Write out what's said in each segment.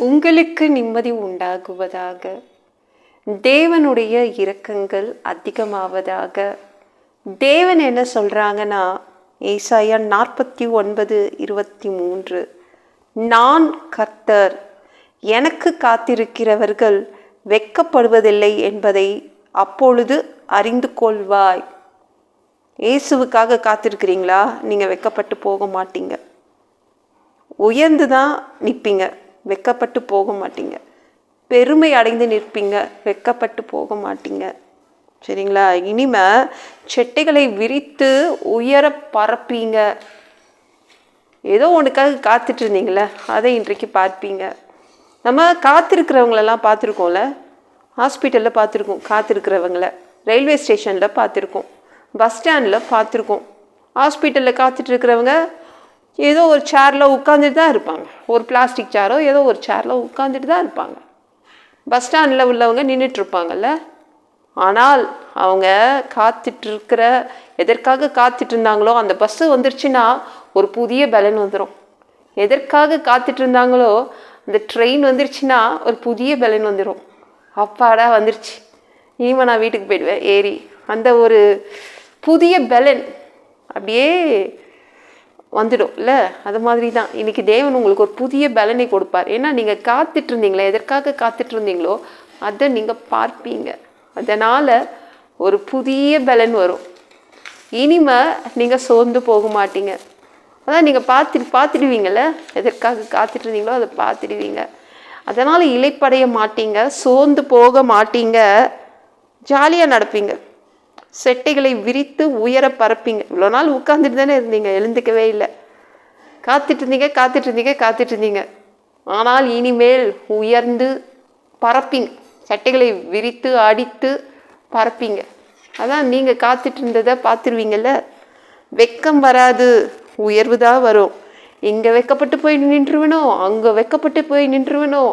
உங்களுக்கு நிம்மதி உண்டாகுவதாக. தேவனுடைய இரக்கங்கள் அதிகமாவதாக. தேவன் என்ன சொல்றாங்கன்னா, ஏசாயா 49:23, நான் கர்த்தர், எனக்கு காத்திருக்கிறவர்கள் வெட்கப்படுவதில்லை என்பதை அப்பொழுது அறிந்து கொள்வாய். இயேசுவுக்காக காத்திருக்கிறீங்களா? நீங்கள் வெட்கப்பட்டு போக மாட்டீங்க. உயர்ந்து தான் நிற்பீங்க, வெட்கப்பட்டு போக மாட்டீங்க. பெருமை அடைந்து நிற்பீங்க, வெட்கப்பட்டு போக மாட்டீங்க. சரிங்களா? இனிமே செட்டைகளை விரித்து உயர பரப்பீங்க. ஏதோ ஒன்றுக்காக காத்துட்டு இருந்தீங்களே, அதை இன்றைக்கு பார்ப்பீங்க. நம்ம காத்திருக்கிறவங்களெல்லாம் பார்த்துருக்கோம்ல, ஹாஸ்பிட்டலில் பார்த்துருக்கோம் காத்திருக்கிறவங்கள, ரயில்வே ஸ்டேஷனில் பார்த்துருக்கோம், பஸ் ஸ்டாண்டில் பார்த்துருக்கோம். ஹாஸ்பிட்டலில் காத்துட்டு இருக்கிறவங்க ஏதோ ஒரு சேரில் உட்காந்துட்டு தான் இருப்பாங்க. ஒரு பிளாஸ்டிக் சேரோ ஏதோ ஒரு சேரில் உட்காந்துட்டு தான் இருப்பாங்க. பஸ் ஸ்டாண்டில் உள்ளவங்க நின்றுட்டுருப்பாங்கல்ல. ஆனால் அவங்க காத்துட்ருக்கிற, எதற்காக காத்துட்டு இருந்தாங்களோ அந்த பஸ்ஸு வந்துருச்சுன்னா ஒரு புதிய பலன் வந்துடும். எதற்காக காத்துட்டு இருந்தாங்களோ அந்த ட்ரெயின் வந்துருச்சுன்னா ஒரு புதிய பலன் வந்துடும். அப்பாடா வந்துருச்சு, இனிமே நான் வீட்டுக்கு போயிடுவேன் ஏறி. அந்த ஒரு புதிய பலன் அப்படியே வந்துடும் இல்லை? அது மாதிரி தான் இன்றைக்கி தேவன் உங்களுக்கு ஒரு புதிய பலனை கொடுப்பார். ஏன்னா நீங்கள் காத்துட்டு இருந்தீங்களே, எதற்காக காத்துட்டு இருந்தீங்களோ அதை நீங்கள் பார்ப்பீங்க. அதனால் ஒரு புதிய பலன் வரும். இனிமே நீங்கள் சோர்ந்து போக மாட்டீங்க. அதான் நீங்கள் பார்த்துடுவீங்கள்ல, எதற்காக காத்துட்டு இருந்தீங்களோ அதை பார்த்துடுவீங்க. அதனால் இளைப்படைய மாட்டீங்க, சோர்ந்து போக மாட்டீங்க, ஜாலியாக நடப்பீங்க. செட்டைகளை விரித்து உயர பரப்பீங்க. இவ்வளோ நாள் உட்காந்துட்டு தானே இருந்தீங்க, எழுந்துக்கவே இல்லை. காத்துட்டு இருந்தீங்க. ஆனால் இனிமேல் உயர்ந்து பரப்பீங்க. சட்டைகளை விரித்து அடித்து பரப்பீங்க. அதான் நீங்கள் காத்துட்டு இருந்ததை பார்த்துருவீங்கள்ல. வெக்கம் வராது, உயர்வு தான் வரும். இங்கே வெக்கப்பட்டு போய் நின்றுவேனோ, அங்கே வெக்கப்பட்டு போய் நின்றுவேனோ,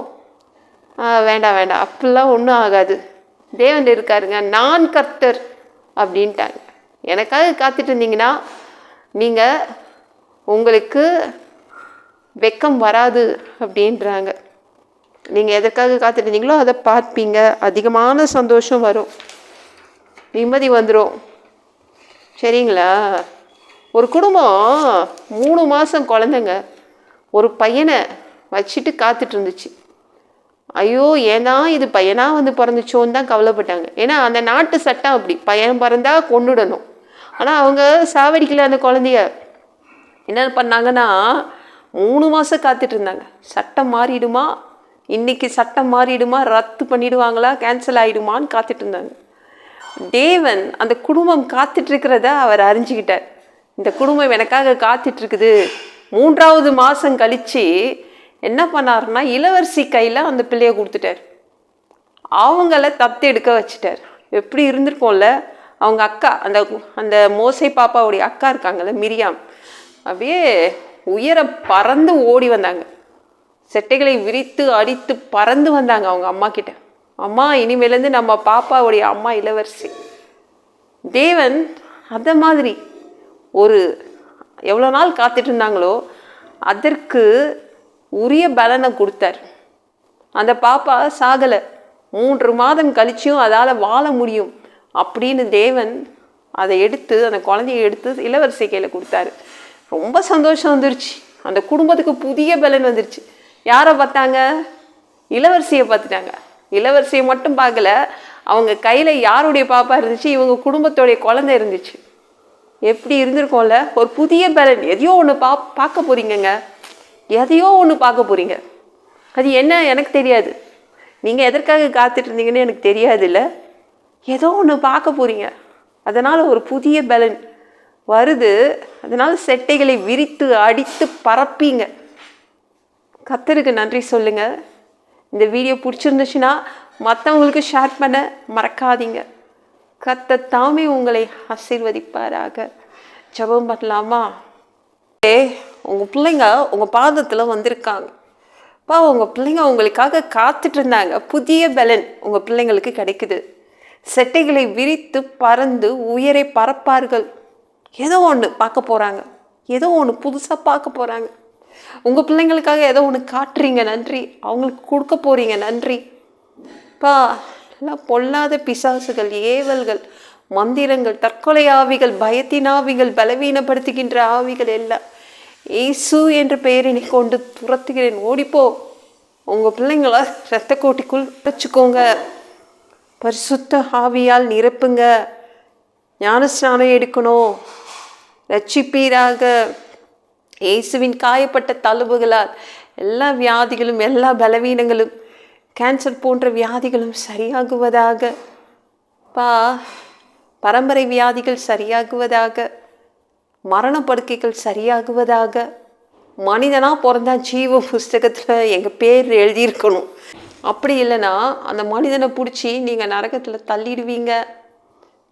வேண்டாம் அப்படிலாம் ஒன்றும் ஆகாது. தேவன் இருக்காருங்க, நான் கர்த்தர் அப்படின்ட்டாங்க. எனக்காக காத்துட்டு இருந்தீங்கன்னா நீங்கள், உங்களுக்கு வெக்கம் வராது அப்படின்றாங்க. நீங்கள் எதற்காக காத்துட்டு இருந்தீங்களோ அதை பார்ப்பீங்க. அதிகமான சந்தோஷம் வரும், நிம்மதி வந்துடும். சரிங்களா? ஒரு குடும்பம் 3 மாதம் குழந்தைங்க ஒரு பையனை வச்சுட்டு காத்துட்டு இருந்துச்சு. ஐயோ, ஏன்னா இது பையனாக வந்து பிறந்துச்சோன்னு தான் கவலைப்பட்டாங்க. ஏன்னா அந்த நாட்டு சட்டம் அப்படி, பையன் பிறந்தா கொன்னுடணும். ஆனால் அவங்க சாவடிக்கல அந்த குழந்தைய. என்ன பண்ணாங்கன்னா 3 மாதம் காத்துட்டு இருந்தாங்க. சட்டம் மாறிடுமா, இன்னைக்கு சட்டம் மாறிடுமா, ரத்து பண்ணிடுவாங்களா, கேன்சல் ஆகிடுமான்னு காத்துட்டு இருந்தாங்க. தேவன் அந்த குடும்பம் காத்துட்டு இருக்கிறத அவர் அறிஞ்சிக்கிட்டார். இந்த குடும்பம் எனக்காக காத்துட்டு இருக்குது. 3வது மாதம் கழித்து என்ன பண்ணாருன்னா, இளவரசி கையில் அந்த பிள்ளையை கொடுத்துட்டார். அவங்கள தத்தெடுக்க வச்சுட்டார். எப்படி இருந்திருக்கோம்ல, அவங்க அக்கா, அந்த மோசை பாப்பாவுடைய அக்கா இருக்காங்கல்ல, மிரியாம், அப்படியே உயர பறந்து ஓடி வந்தாங்க. செட்டைகளை விரித்து அடித்து பறந்து வந்தாங்க அவங்க அம்மா கிட்ட. அம்மா, இனிமேலேருந்து நம்ம பாப்பாவுடைய அம்மா இளவரசி. தேவன் அந்த மாதிரி ஒரு எவ்வளோ நாள் காத்துட்டு இருந்தாங்களோ அதற்கு உரிய பலனை கொடுத்தார். அந்த பாப்பா சாகலை. 3 மாதம் கழிச்சும் அதால் வாழ முடியும் அப்படின்னு தேவன் அதை எடுத்து, அந்த குழந்தைய எடுத்து இளவரசி கையில் கொடுத்தாரு. ரொம்ப சந்தோஷம் வந்துருச்சு. அந்த குடும்பத்துக்கு புதிய பலன் வந்துருச்சு. யாரை பார்த்தாங்க? இளவரசியை பார்த்துட்டாங்க. இளவரசியை மட்டும் பார்க்கல, அவங்க கையில் யாருடைய பாப்பா இருந்துச்சு? இவங்க குடும்பத்தோடைய குழந்தை இருந்துச்சு. எப்படி இருந்திருக்கோம்ல, ஒரு புதிய பலன். எதையோ ஒன்று பார்க்க போறீங்கங்க, எதையோ ஒன்று பார்க்க போறீங்க. அது என்ன எனக்கு தெரியாது, நீங்கள் எதற்காக காத்துட்டு இருந்தீங்கன்னு எனக்கு தெரியாது. இல்லை, ஏதோ ஒன்று பார்க்க போறீங்க. அதனால் ஒரு புதிய பலன் வருது. அதனால் செட்டைகளை விரித்து அடித்து பரப்பீங்க. கர்த்தருக்கு நன்றி சொல்லுங்க. இந்த வீடியோ பிடிச்சிருந்துச்சுன்னா மற்றவங்களுக்கு ஷேர் பண்ண மறக்காதீங்க. கர்த்தர் தாமே உங்களை ஆசீர்வதிப்பாராக. ஜெபம் பண்ணலாமா? உங்கள் பிள்ளைங்க உங்கள் பாதத்தில் வந்திருக்காங்க. உங்கள் பிள்ளைங்க உங்களுக்காக காத்துட்டு இருந்தாங்க. புதிய பலன் உங்கள் பிள்ளைங்களுக்கு கிடைக்குது. செட்டைகளை விரித்து பறந்து உயரை பரப்பார்கள். ஏதோ ஒன்று பார்க்க போகிறாங்க, ஏதோ ஒன்று புதுசாக பார்க்க போகிறாங்க. உங்கள் பிள்ளைங்களுக்காக ஏதோ ஒன்று காட்டுறீங்க, நன்றி. அவங்களுக்கு கொடுக்க போகிறீங்க, நன்றி. பா, எல்லாம் பொல்லாத பிசாசுகள், ஏவல்கள், மந்திரங்கள், தற்கொலை ஆவிகள், பயத்தின் ஆவிகள், பலவீனப்படுத்துகின்ற ஆவிகள் எல்லாம் இயேசு என்ற பெயரினை கொண்டு துரத்துகிறேன். ஓடிப்போ. உங்கள் பிள்ளைங்கள இரத்த கோட்டிக்குள் வச்சுக்கோங்க. பரிசுத்த ஆவியால் நிரப்புங்க. ஞானஸ்நானம் எடுக்கணும். ரட்சிப்பீராக. இயேசுவின் காயப்பட்ட தழும்புகளால் எல்லா வியாதிகளும், எல்லா பலவீனங்களும், கேன்சர் போன்ற வியாதிகளும் சரியாகுவதாக. பா, பரம்பரை வியாதிகள் சரியாகுவதாக. மரணப்படுக்கைகள் சரியாகுவதாக. மனிதனாக பிறந்தா ஜீவ புஸ்தகத்தில் எங்கள் பேர் எழுதியிருக்கணும். அப்படி இல்லைன்னா அந்த மனிதனை பிடிச்சி நீங்கள் நரகத்தில் தள்ளிடுவீங்க.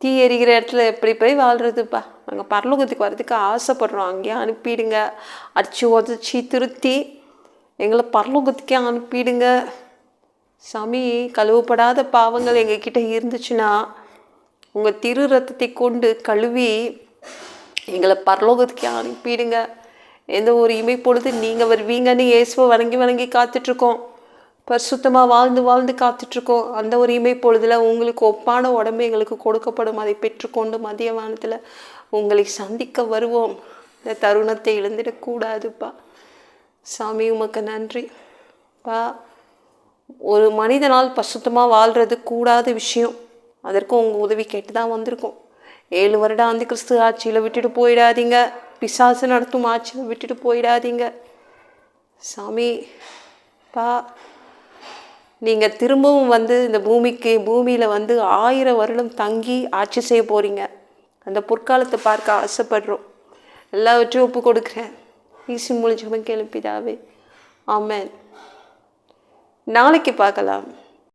தீ எறிகிற இடத்துல எப்படி போய் வாழ்கிறதுப்பா? நாங்கள் பரலோகத்துக்கு வர்றதுக்கு ஆசைப்படுறோம். அங்கேயே அனுப்பிடுங்க. அடித்து உதச்சி திருத்தி எங்களை பரலோகத்துக்கே அனுப்பிடுங்க. சாமி, கழுவப்படாத பாவங்கள் எங்ககிட்ட இருந்துச்சுன்னா உங்கள் திரு ரத்தத்தை கொண்டு கழுவி எங்களை பரலோகத்துக்கே அனுப்பிடுங்க. எந்த ஒரு இமைப்பொழுது நீங்கள் வருவீங்கன்னு இயேசுவை வணங்கி வணங்கி காத்துட்ருக்கோம். பரிசுத்தமாக வாழ்ந்து வாழ்ந்து காத்துட்ருக்கோம். அந்த ஒரு இமைப்பொழுதில் உங்களுக்கு ஒப்பான உடம்பு எங்களுக்கு கொடுக்கப்படும். அதை பெற்றுக்கொண்டு மதிய வானத்தில் உங்களை சந்திக்க வருவோம். இந்த தருணத்தை இழந்துடக்கூடாதுப்பா. சாமி, உமக்கு நன்றி பா. ஒரு மனிதனால் பரிசுத்தமாக வாழ்கிறது கூடாத விஷயம். அதற்கும் உங்கள் உதவி கேட்டு தான் வந்திருக்கோம். 7 வருடம் அந்த கிறிஸ்து ஆட்சியில் விட்டுட்டு போயிடாதீங்க. பிசாசு நடத்தும் ஆட்சியில் விட்டுட்டு போயிடாதீங்க. சாமி பா, நீங்கள் திரும்பவும் இந்த பூமியில் 1000 வருடம் தங்கி ஆட்சி செய்ய போகிறீங்க. அந்த பொற்காலத்தை பார்க்க ஆசைப்படுறோம். எல்லாவற்றையும் ஒப்பு கொடுக்குறேன். ஈசி மூலிஜபம் கேளும் பிதாவே, ஆமென். நாளைக்கு பார்க்கலாம்.